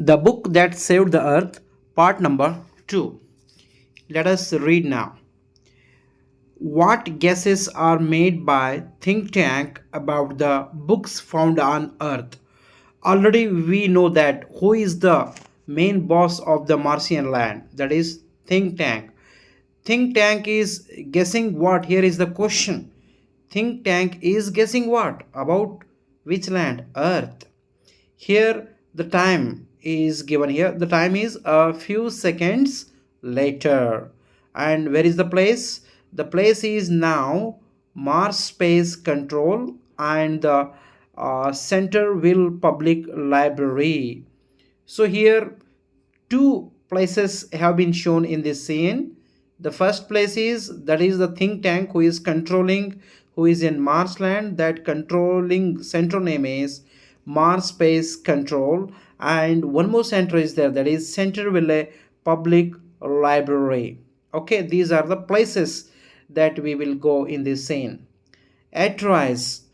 The Book That Saved the Earth, part number 2. Let us read now. What guesses are made by think tank about the books found on Earth? Already we know that who is the main boss of the Martian land, that is think tank. Think tank is guessing what? Here is the question. Think tank is guessing what? About which land? Earth. Here the time is given here. The time is a few seconds later. And where is the place? The place is now Mars Space Control and the Centerville Public Library. So here two places have been shown in this scene. The first place is, that is the think tank who is controlling, who is in Marsland. That controlling center name is Mars Space Control, and one more center is there, that is Centerville Public Library. Okay, these are the places that we will go in this scene. At rise.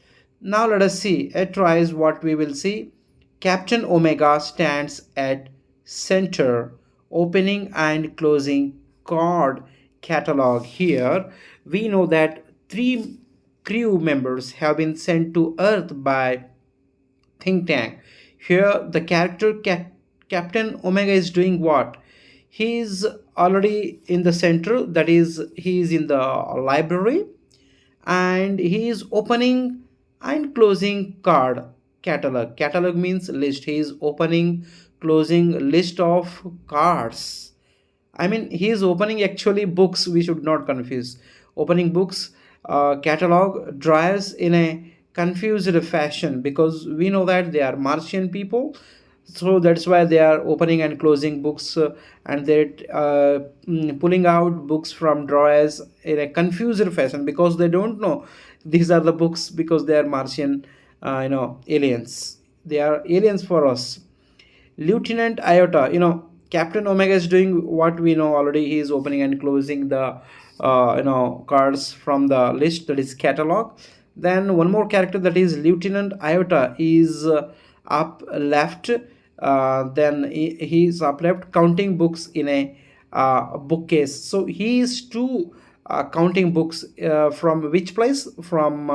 Now let us see. At rise, what we will see. Captain Omega stands at center, opening and closing card catalog. Here we know that three crew members have been sent to Earth by think tank. Here the character Captain Omega is doing what? He is already in the center, that is he is in the library, and he is opening and closing card catalog. Catalog means list. He is opening, closing list of cards. I mean, he is opening actually books. We should not confuse. Opening books, catalog drives in a confused fashion, because we know that they are Martian people. So that's why they are opening and closing books, and they're pulling out books from drawers in a confused fashion, because they don't know these are the books, because they are Martian, aliens. They are aliens for us. Lieutenant Iota, Captain Omega is doing what we know already. He is opening and closing the cards from the list, that is catalog. Then one more character, that is Lieutenant Iota, is up left. Then he is up left counting books in a bookcase. So he is too counting books from which place? From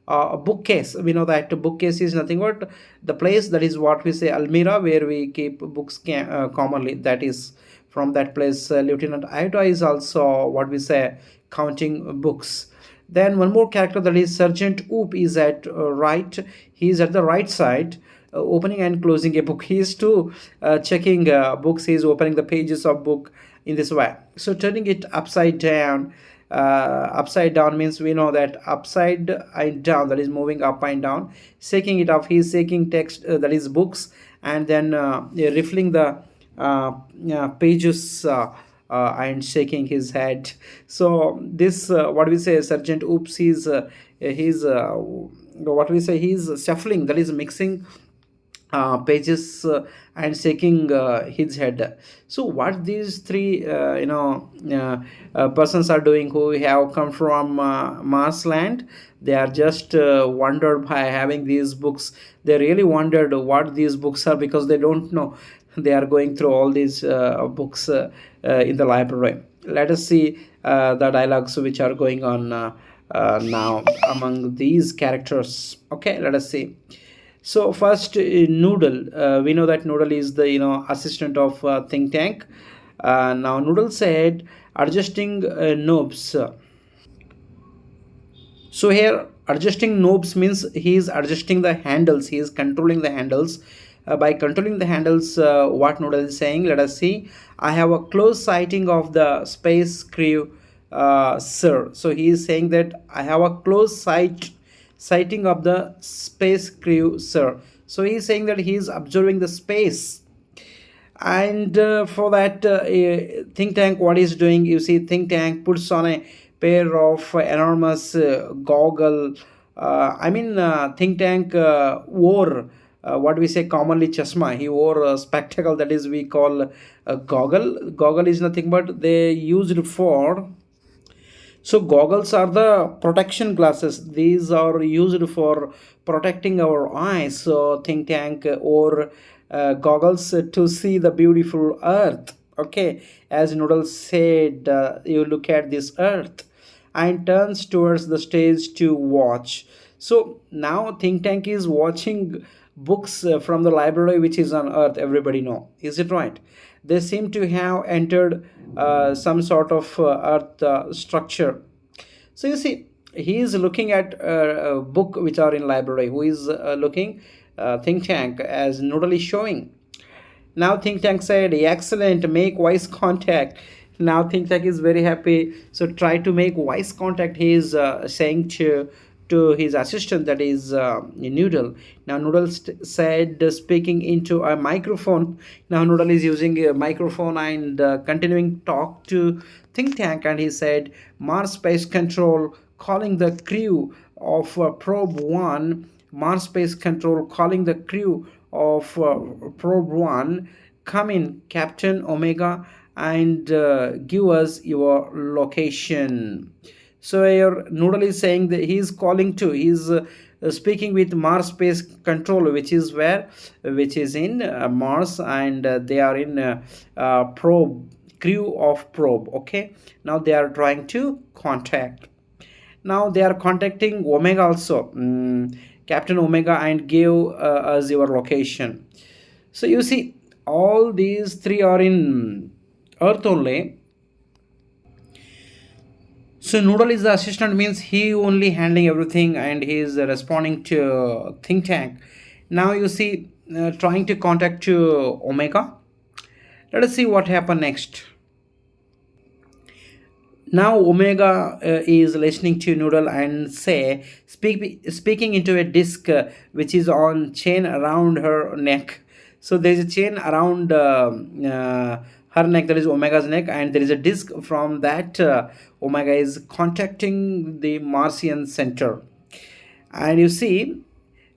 a bookcase. We know that bookcase is nothing but the place, that is what we say almirah, where we keep books commonly. That is from that place. Lieutenant Iota is also what we say counting books. Then one more character, that is Sergeant Oop, is at right. He is at the right side, opening and closing a book. He is too checking books. He is opening the pages of book in this way. So turning it upside down. Upside down means we know that upside and down, that is moving up and down. Shaking it up, he is shaking text, that is books, and then riffling the pages, and shaking his head. So this what we say Sergeant Oops, he's what we say he's shuffling, that is mixing pages, and shaking his head. So what these three persons are doing, who have come from Marsland, they are just wondered by having these books. They really wondered what these books are, because they don't know. They are going through all these books in the library. Let us see the dialogues which are going on now among these characters. Okay, let us see. So first, Noodle. We know that Noodle is the assistant of think tank. Now Noodle said, adjusting knobs. So here adjusting knobs means he is adjusting the handles. He is controlling the handles. By controlling the handles, what Noodle is saying, let us see. I have a close sighting of the space crew, sir. So he is saying that I have a close sighting of the space crew, sir. So he is saying that he is observing the space. And for that, think tank, what is doing, you see, think tank puts on a pair of enormous goggle. Think tank wore what we say commonly chashma. He wore a spectacle, that is we call a goggle. Goggle is nothing but they used for So goggles are the protection glasses. These are used for protecting our eyes. So think tank or goggles to see the beautiful earth. Okay, as Noodle said, you look at this earth and turns towards the stage to watch. So now think tank is watching books from the library which is on earth. Everybody know, is it right? They seem to have entered some sort of earth structure. So you see, he is looking at a book which are in library. Who is looking think tank as Noodle is showing. Now think tank said, excellent, make voice contact. Now think tank is very happy. So try to make voice contact. He is saying to his assistant, that is Noodle. Now Noodle said, speaking into a microphone. Now Noodle is using a microphone and continuing talk to think tank, and he said, Mars Space Control calling the crew of probe 1. Mars Space Control calling the crew of probe 1. Come in, Captain Omega, and give us your location. So here Noodle is saying that he is calling to, he is speaking with Mars Space Control, which is where, which is in Mars, and they are in probe, crew of probe. Okay, now they are trying to contact. Now they are contacting Omega also, Captain Omega, and give us your location. So you see, all these three are in Earth only. So Noodle is the assistant, means he only handling everything and he is responding to think tank. Now you see, trying to contact to Omega. Let us see what happened next. Now Omega is listening to Noodle and say, speaking into a disc which is on chain around her neck. So there is a chain around her neck, that is Omega's neck, and there is a disc from that Omega is contacting the Martian center. And you see,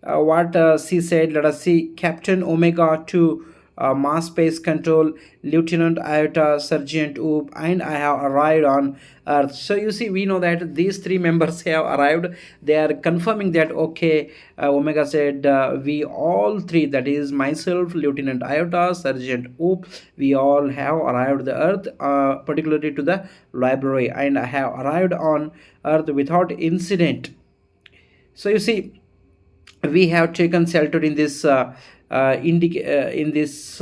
what she said, let us see, Captain Omega to Mass Space Control, Lieutenant Iota, Sergeant Oop, and I have arrived on Earth. So you see, we know that these three members have arrived. They are confirming that, okay, Omega said, we all three, that is myself, Lieutenant Iota, Sergeant Oop, we all have arrived the Earth, particularly to the library, and I have arrived on Earth without incident. So you see, we have taken shelter in this in this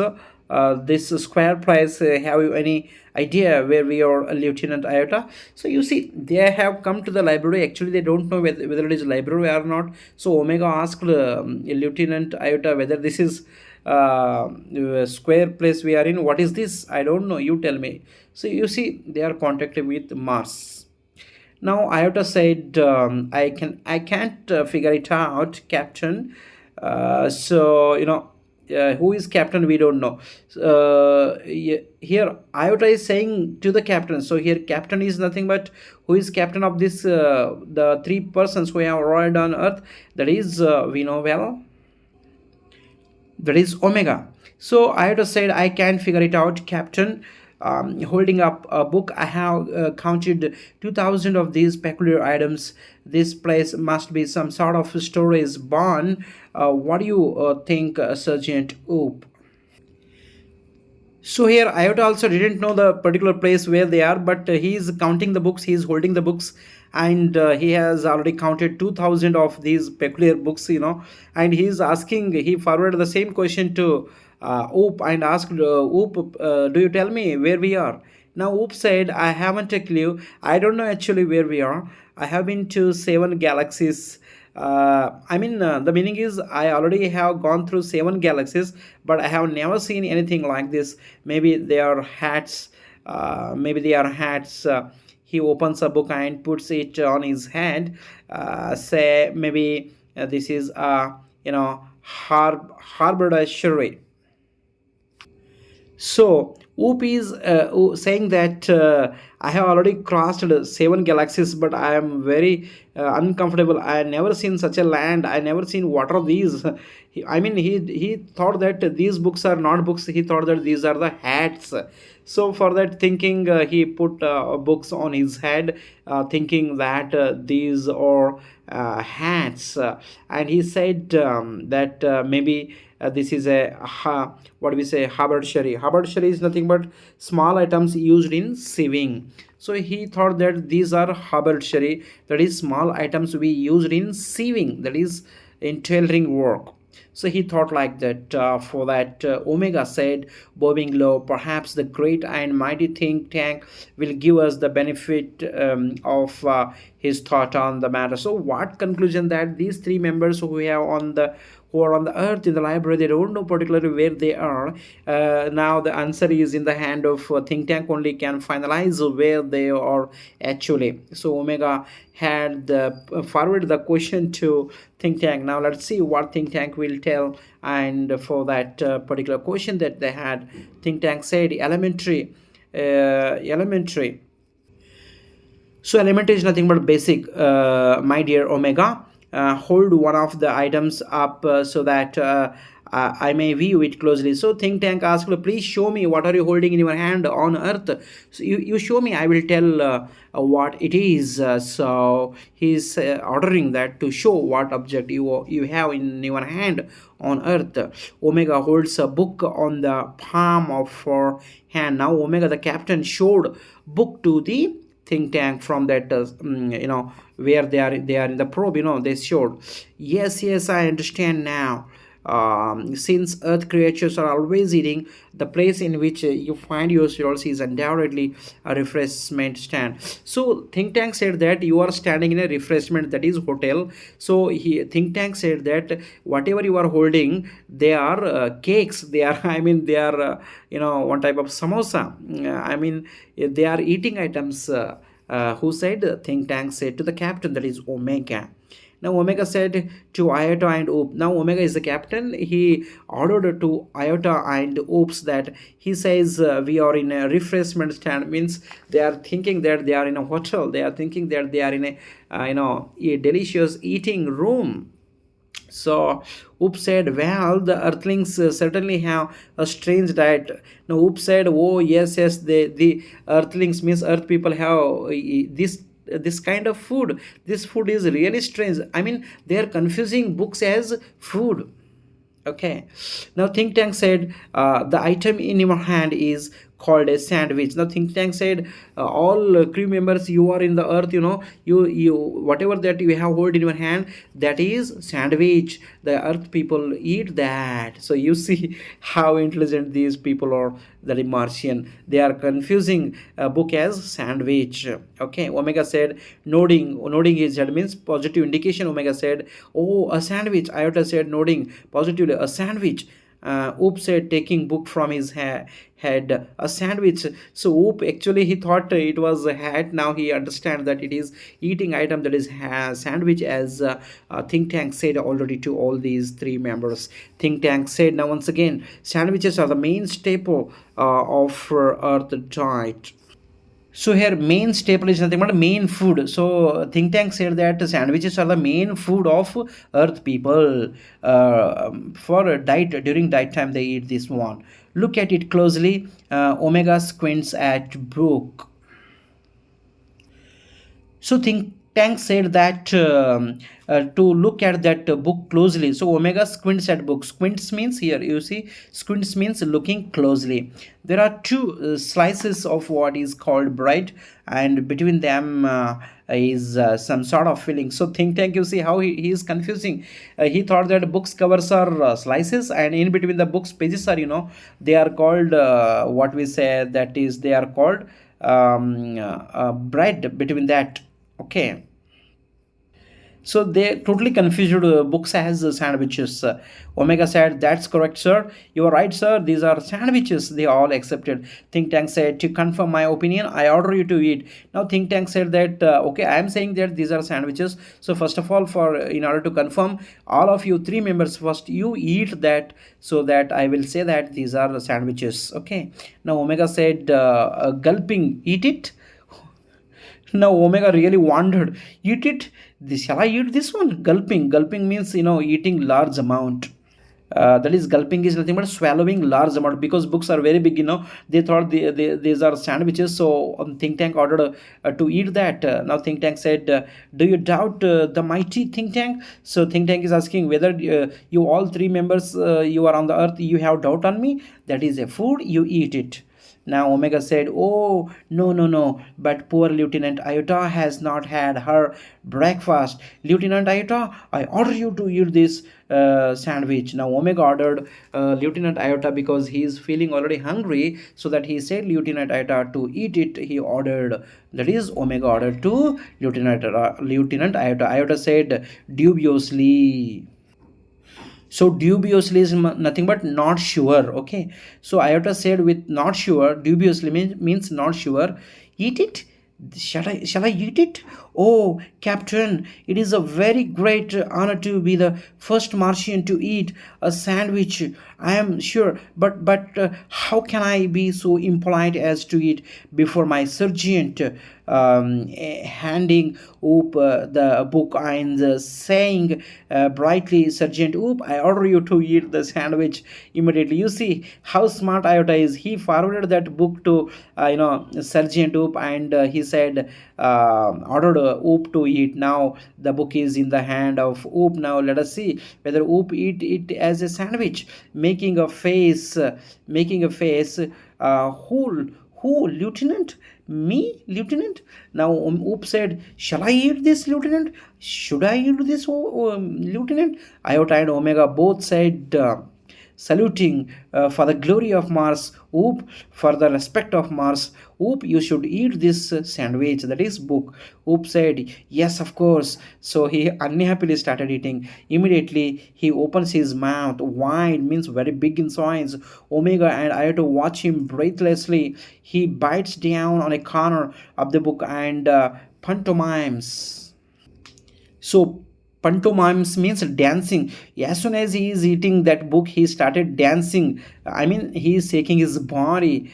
square price. Have you any idea where we are, Lieutenant Iota? So you see, they have come to the library. Actually, they don't know whether it is library or not. So Omega asked Lieutenant Iota whether this is a square place we are in. What is this? I don't know. You tell me. So you see, they are contacted with Mars. Now Iota said, I can't figure it out, Captain. So you know, who is Captain? We don't know. Here Iota is saying to the Captain. So here Captain is nothing but who is Captain of this the three persons who have arrived on Earth. That is we know well, that is Omega. So Iota said, I can't figure it out, Captain. Holding up a book, I have counted 2,000 of these peculiar items. This place must be some sort of storage barn. What do you think, Sergeant Oop? So here Iota also didn't know the particular place where they are, but he is counting the books, he is holding the books, and he has already counted 2,000 of these peculiar books, you know, and he is asking, he forwarded the same question to Oop and asked, Oop, do you tell me where we are? Now Oop said, I haven't a clue. I don't know actually where we are. I have been to 7 galaxies. The meaning is I already have gone through 7 galaxies, but I have never seen anything like this. Maybe they are hats. Maybe they are hats. He opens a book and puts it on his hand. Say maybe this is a haberdashery. So Oop is saying that I have already crossed 7 galaxies, but I am very uncomfortable. I never seen such a land. I never seen what are these. I mean, he thought that these books are not books. He thought that these are the hats. So for that thinking, he put books on his head, thinking that these are hats, and he said that maybe this is a what do we say, haberdashery. Haberdashery is nothing but small items used in sewing. So he thought that these are haberdashery, that is small items we used in sewing, that is in tailoring work. So he thought like that. For that, Omega said, bowing low, perhaps the great and mighty think tank will give us the benefit of his thought on the matter. So, what conclusion that these three members who are on the earth in the library, they don't know particularly where they are. Now the answer is in the hand of think tank only can finalize where they are actually. So Omega had forward the question to think tank. Now let's see what think tank will tell. And for that particular question that they had, think tank said elementary, elementary. So element is nothing but basic, my dear Omega. Hold one of the items up so that I may view it closely. So think tank asked, please show me what are you holding in your hand on earth. So you show me, I will tell what it is. So he's ordering that to show what object you have in your hand on earth. Omega holds a book on the palm of her hand. Now Omega, the captain, showed book to the think tank from that where they are in the probe, they showed. Yes, I understand now. Since earth creatures are always eating, the place in which you find yourselves is undoubtedly a refreshment stand. So think tank said that you are standing in a refreshment, that is hotel. So think tank said that whatever you are holding, they are cakes, they are I mean they are one type of samosa. I mean they are eating items. Who said? Think tank said to the captain, that is Omega. Now Omega said to Iota and Oops. Now Omega is the captain. He ordered to Iota and Oops that he says we are in a refreshment stand. Means they are thinking that they are in a hotel. They are thinking that they are in a a delicious eating room. So Oop said, well, the earthlings certainly have a strange diet. Now Oop said, oh yes, the earthlings means earth people have this kind of food. This food is really strange. I mean, they are confusing books as food. Okay. Now think tank said the item in your hand is called a sandwich. Now think tank said all crew members, you are in the earth, you whatever that you have hold in your hand, that is sandwich. The earth people eat that. So you see how intelligent these people are, the Martian. They are confusing a book as sandwich. Okay. Omega said, nodding his head means positive indication. Omega said, oh, a sandwich. Iota said, nodding positively, a sandwich. Oop said, taking book from his head, a sandwich. So Oop actually he thought it was a hat. Now he understands that it is eating item, that is sandwich, as think tank said already to all these three members. Think tank said now once again, sandwiches are the main staple of Earth diet. So here main staple is nothing but main food. So think tank said that sandwiches are the main food of earth people. For diet, during diet time they eat this one. Look at it closely. Omega squints at book. So think tank said that to look at that book closely. So Omega squints at book. Squints means, here you see, squints means looking closely. There are two slices of what is called bread, and between them is some sort of filling. So think tank, you see how he is confusing. He thought that books covers are slices, and in between the books pages are, they are called what we say, that is they are called bread between that. Okay. So they totally confused books as sandwiches. Omega said, "That's correct, sir. You are right, sir. These are sandwiches." They all accepted. Think Tank said, "To confirm my opinion, I order you to eat." Now Think Tank said that, "Okay, I am saying that these are sandwiches. So first of all, for in order to confirm, all of you three members first you eat that, so that I will say that these are sandwiches." Okay. Now Omega said, gulping, "Eat it." Now Omega really wondered, eat it? Shall I eat this one? Gulping. Gulping means, eating large amount. That is, gulping is nothing but swallowing large amount, because books are very big. They thought these are sandwiches, so Think Tank ordered to eat that. Now Think Tank said, "Do you doubt the mighty Think Tank?" So Think Tank is asking whether you all three members, you are on the earth, you have doubt on me. That is a food, you eat it. Now Omega said, "Oh, no, no, no, but poor Lieutenant Iota has not had her breakfast. Lieutenant Iota, I order you to eat this sandwich." Now Omega ordered Lieutenant Iota because he is feeling already hungry, so that he said Lieutenant Iota to eat it. He ordered, that is, Omega ordered to Lieutenant Iota. Iota said dubiously. So dubiously is nothing but not sure. Okay, so Iota said with not sure, dubiously means not sure. Eat it. Shall I eat it? Oh, Captain, it is a very great honor to be the first Martian to eat a sandwich. I am sure, but how can I be so impolite as to eat before my sergeant? Handing Oop the book and saying brightly, "Sergeant Oop, I order you to eat the sandwich immediately." You see how smart Iota is. He forwarded that book to Sergeant Oop, and he said, ordered Oop to eat. Now the book is in the hand of Oop. Now let us see whether Oop eat it as a sandwich, making a face. Who, Lieutenant? Me, Lieutenant? Now Oop said, "Shall I eat this, Lieutenant? Should I eat this, Lieutenant?" Iota and Omega both said, saluting, "For the glory of Mars, Oop, for the respect of Mars, Oop, you should eat this sandwich, that is book." Oop said, "Yes, of course." So he unhappily started eating. Immediately, he opens his mouth wide, means very big in size. Omega and Iota watch him breathlessly. He bites down on a corner of the book and pantomimes. So pantomimes means dancing. As soon as he is eating that book, he started dancing. I mean, he is shaking his body,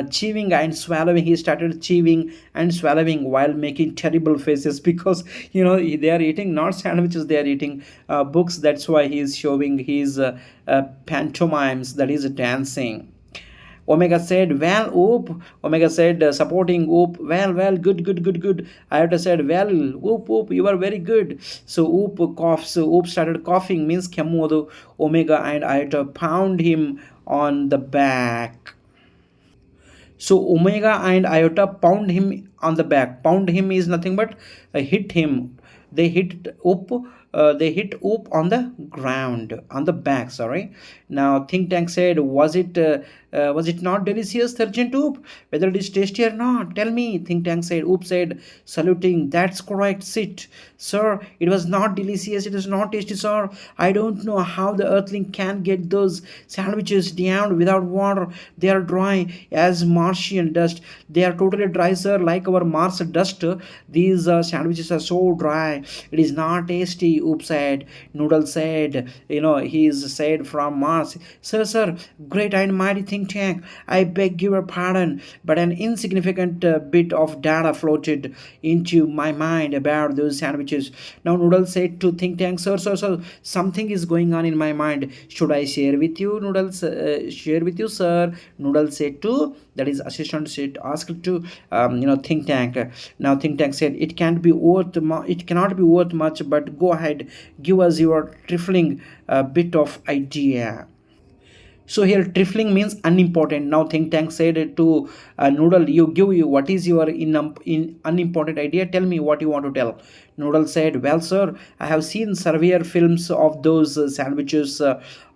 chewing and swallowing. He started chewing and swallowing while making terrible faces because they are eating not sandwiches, they are eating books. That's why he is showing his pantomimes, that is dancing. Omega said, "Well, Oop." Omega said, supporting Oop, "Well, good, good, good, good." Iota said, "Well, Oop, you are very good." So Oop coughs. So Oop started coughing, means Kemodo. Omega and Iota pound him on the back. So Omega and Iota pound him on the back. Pound him is nothing but hit him. They hit Oop. They hit Oop on the ground, on the back. Sorry. Now Think Tank said, was it not delicious, Sergeant Oop? Whether it is tasty or not, tell me." Think Tank said. Oop said, saluting, "That's correct. Sit, sir. It was not delicious. It is not tasty, sir. I don't know how the Earthling can get those sandwiches down without water. They are dry as Martian dust. They are totally dry, sir, like our Mars dust. These sandwiches are so dry. It is not tasty." Oop said. Noodle said, he is said from Mars. "Sir, great and mighty Think Tank, I beg your pardon, but an insignificant bit of data floated into my mind about those sandwiches." Now Noodle said to Think Tank, "Sir, something is going on in my mind. Should I share with you, Noodles? Share with you, sir?" Noodle said to, that is, assistant said, asked to, Think Tank. Now Think Tank said, it cannot be worth much, but go ahead, give us your trifling bit of idea." So here trifling means unimportant. Now Think Tank said to Noodle, "You what is your in unimportant idea? Tell me what you want to tell." Noodle said, well, sir, I have seen surveyor films of those sandwiches.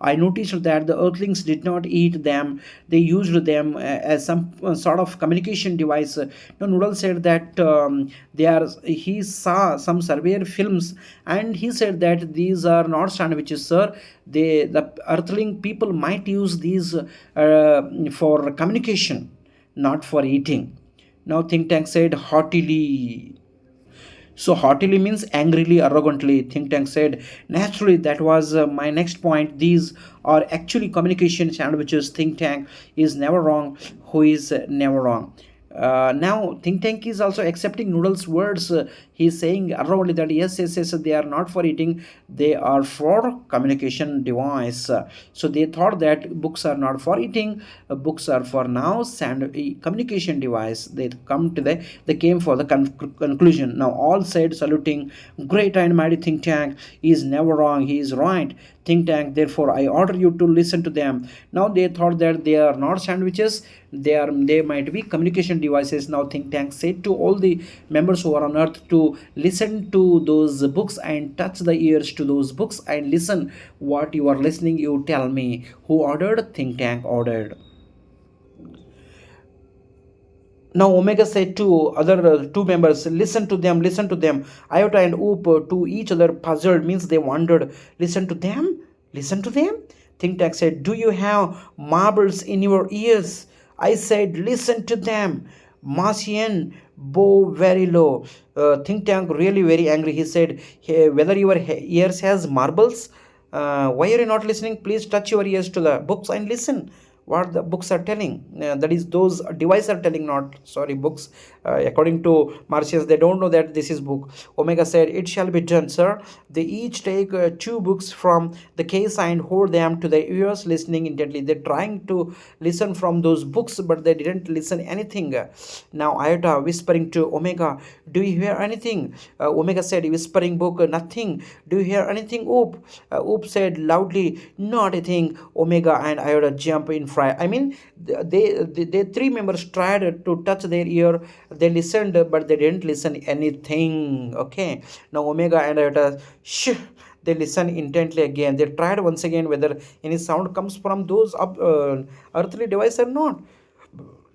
I noticed that the earthlings did not eat them, they used them as some sort of communication device. No, Noodle said that he saw some surveyor films and he said that these are not sandwiches, sir. The earthling people might use these for communication, not for eating. Now, think tank said haughtily. So haughtily means angrily, arrogantly. Think tank said, naturally, that was my next point. These are actually communication sandwiches. Think tank is never wrong. Who is never wrong? Now, think tank is also accepting Noodle's words. He's saying around that yes, yes, yes, they are not for eating, they are for communication device. So they thought that books are not for eating, books are for now communication device. They came for the conclusion. Now all said, saluting, great and mighty think tank. He is never wrong. He is right. Think tank. Therefore, I order you to listen to them. Now they thought that they are not sandwiches. They might be communication devices. Now think tank said to all the members who are on earth to listen to those books and touch the ears to those books and listen what you are listening. You tell me who ordered. Think tank ordered. Now Omega said to other two members, listen to them. Iota and Oop to each other puzzled means they wondered, listen to them. Think Tank said, do you have marbles in your ears? I said, listen to them. Martian bow very low. Think Tank really very angry. He said, hey, whether your ears has marbles, why are you not listening? Please touch your ears to the books and listen what the books are telling. That is, those devices are telling, not sorry books. According to Martians, they don't know that this is book. Omega said, it shall be done, sir. They each take two books from the case and hold them to their ears, listening intently. They're trying to listen from those books, but they didn't listen anything. Now Iota whispering to Omega, do you hear anything? Omega said, whispering book, nothing. Do you hear anything, Oop? Oop said loudly, not a thing. Omega and Iota jump in fright. I mean, they three members tried to touch their ear. They listened, but they didn't listen anything. Okay. Now Omega and Iota, shh. They listen intently again. They tried once again whether any sound comes from those earthly devices or not.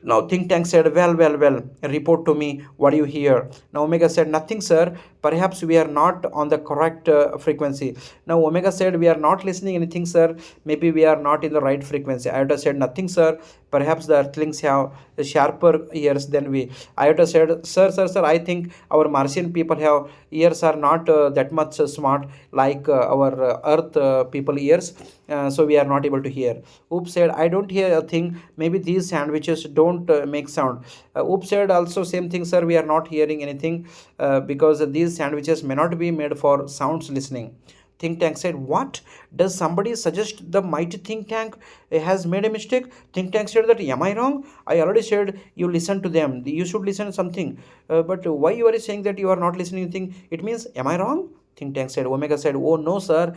Now think tank said, well, report to me what you hear. Now Omega said, nothing, sir. Perhaps we are not on the correct frequency. Now Omega said, we are not listening anything, sir. Maybe we are not in the right frequency. Iota said, nothing, sir. Perhaps the earthlings have sharper ears than we. Iota said, sir, I think our Martian people have ears are not that much smart like our earth people ears. So we are not able to hear. Oop said, I don't hear a thing. Maybe these sandwiches don't make sound. Oop said also same thing, sir. We are not hearing anything because these sandwiches may not be made for sounds listening. Think tank said, what? Does somebody suggest the mighty think tank has made a mistake? Think tank said that, am I wrong? I already said you listen to them. You should listen to something. But why you are saying that you are not listening to anything? It means, am I wrong? Think tank said. Omega said, oh no sir,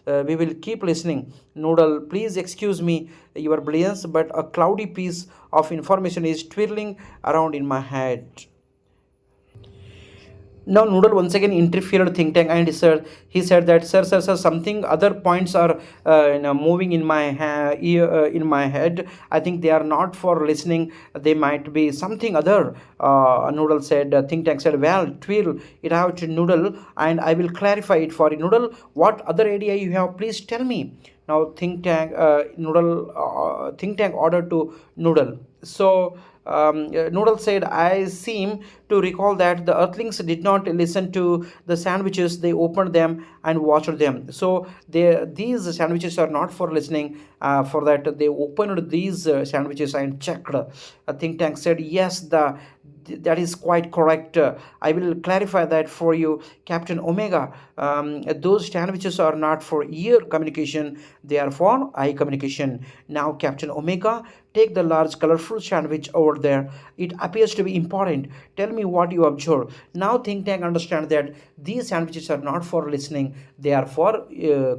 we will keep listening. Noodle, please excuse me your brilliance, but a cloudy piece of information is twirling around in my head. Now Noodle once again interfered think tank and he said that, sir, something other points are moving in my in my head. I think they are not for listening. They might be something other. Noodle said. Think tank said, well, twirl it out, Noodle, and I will clarify it for you. Noodle, what other idea you have? Please tell me. Now think tank ordered to Noodle. So Noodle said, I seem to recall that the earthlings did not listen to the sandwiches. They opened them and watched them. So these sandwiches are not for listening. For that, they opened these sandwiches and checked. Think tank said, yes, that is quite correct. I will clarify that for you, Captain Omega. Those sandwiches are not for ear communication, they are for eye communication. Now, Captain Omega, Take the large colorful sandwich over there. It appears to be important. Tell me what you observe. Now think tank understand that these sandwiches are not for listening. They are for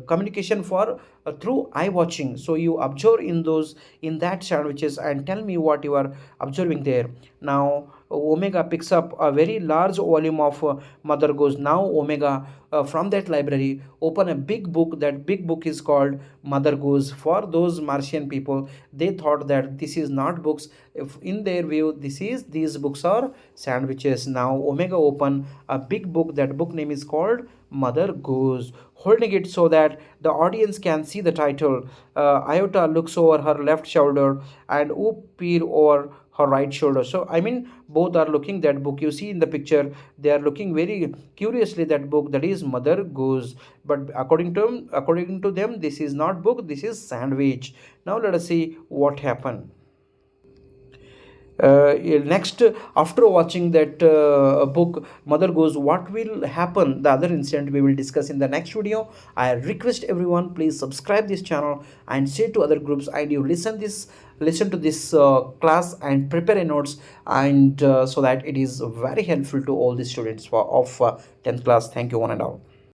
communication for through eye watching. So you observe in those in that sandwiches and tell me what you are observing there. Now Omega picks up a very large volume of Mother Goose. Now Omega from that library open a big book. That big book is called Mother Goose. For those Martian people, they thought that this is not books. If in their view this is these books are sandwiches. Now Omega open a big book. That book name is called Mother Goose, holding it so that the audience can see the title. Iota looks over her left shoulder and Oop peer over her right shoulder. So I mean both are looking that book. You see in the picture they are looking very curiously that book, that is Mother Goose. But according to them, this is not book, this is sandwich. Now let us see what happened. Next, after watching that book Mother Goes, what will happen, the other incident we will discuss in the next video. I request everyone, please subscribe this channel and share to other groups, and you listen to this class and prepare a notes, and so that it is very helpful to all the students of 10th class. Thank you one and all.